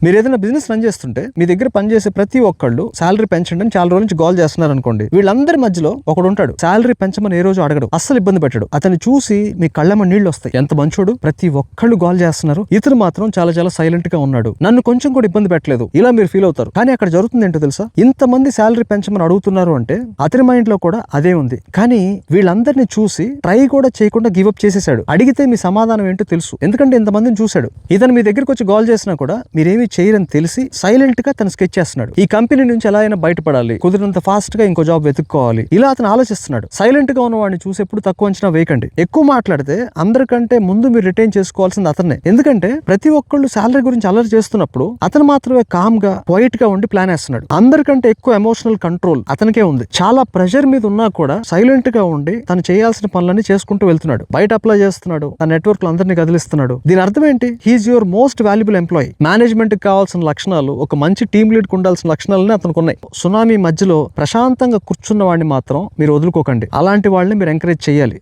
మీరు ఏదైనా business run చేస్తుంటే మీ దగ్గర పనిచేసే ప్రతి ఒక్కళ్ళు శాలరీ పెంచండి అని చాలా రోజుల నుంచి గోల్ చేస్తున్నారు అనుకోండి. వీళ్ళందరి మధ్యలో ఒకడు ఉంటాడు, శాలరీ పెంచమని ఏ రోజు అడగడు, అస్సలు ఇబ్బంది పెట్టాడు. అతన్ని చూసి మీ కళ్ళమ్మ నీళ్లు వస్తాయి, ఎంత మంచోడు, ప్రతి ఒక్కళ్ళు గోల్ చేస్తున్నారు, ఇతను మాత్రం చాలా చాలా సైలెంట్ గా ఉన్నాడు, నన్ను కొంచెం కూడా ఇబ్బంది పెట్టలేదు, ఇలా మీరు ఫీల్ అవుతారు. కానీ అక్కడ జరుగుతుంది ఏంటో తెలుసా? ఇంతమంది శాలరీ పెంచమని అడుగుతున్నారు అంటే అతని మైండ్ లో కూడా అదే ఉంది. కానీ వీళ్ళందరినీ చూసి ట్రై కూడా చేయకుండా గివప్ చేసేసాడు. అడిగితే మీ సమాధానం ఏంటో తెలుసు, ఎందుకంటే ఇంతమందిని చూశాడు. ఇతను మీ దగ్గరకు వచ్చి గోల్ చేసినా కూడా మీరేమి చేయరని తెలిసి సైలెంట్ గా తను స్కెచ్ చేస్తున్నాడు. ఈ కంపెనీ నుంచి ఎలా అయినా బయటపడాలి, కుదిరినంత ఫాస్ట్ గా ఇంకో జాబ్ వెతుక్కోవాలి, ఇలా అతను ఆలోచిస్తున్నాడు. సైలెంట్ గా ఉన్న వాడిని చూసి ఎప్పుడు తక్కువ అంచనా వేయకండి. ఎక్కువ మాట్లాడితే అందరికంటే ముందు మీరు రిటైన్ చేసుకోవాల్సింది అతన్నే. ఎందుకంటే ప్రతి ఒక్కళ్ళు శాలరీ గురించి అలర్ట్ చేస్తున్నప్పుడు అతను మాత్రమే కామ్ గా క్వైట్ గా ఉండి ప్లాన్ వేస్తున్నాడు. అందరికంటే ఎక్కువ ఎమోషనల్ కంట్రోల్ అతనికే ఉంది. చాలా ప్రెషర్ మీద ఉన్నా కూడా సైలెంట్ గా ఉండి తను చేయాల్సిన పనులన్నీ చేసుకుంటూ వెళ్తున్నాడు. బయట అప్లై చేస్తున్నాడు, తన నెట్వర్క్ లో అందరినీ కదిలిస్తున్నాడు. దీని అర్థం ఏంటి? He is your most valuable employee. Management కి కావాల్సిన లక్షణాలు, ఒక మంచి టీమ్ లీడ్ కు ఉండాల్సిన లక్షణాలని అతనికి ఉన్నాయి. సునామీ మధ్యలో ప్రశాంతంగా కూర్చున్న వాడిని మాత్రం మీరు వదులుకోకండి. అలాంటి వాళ్ళని మీరు ఎంకరేజ్ చేయాలి.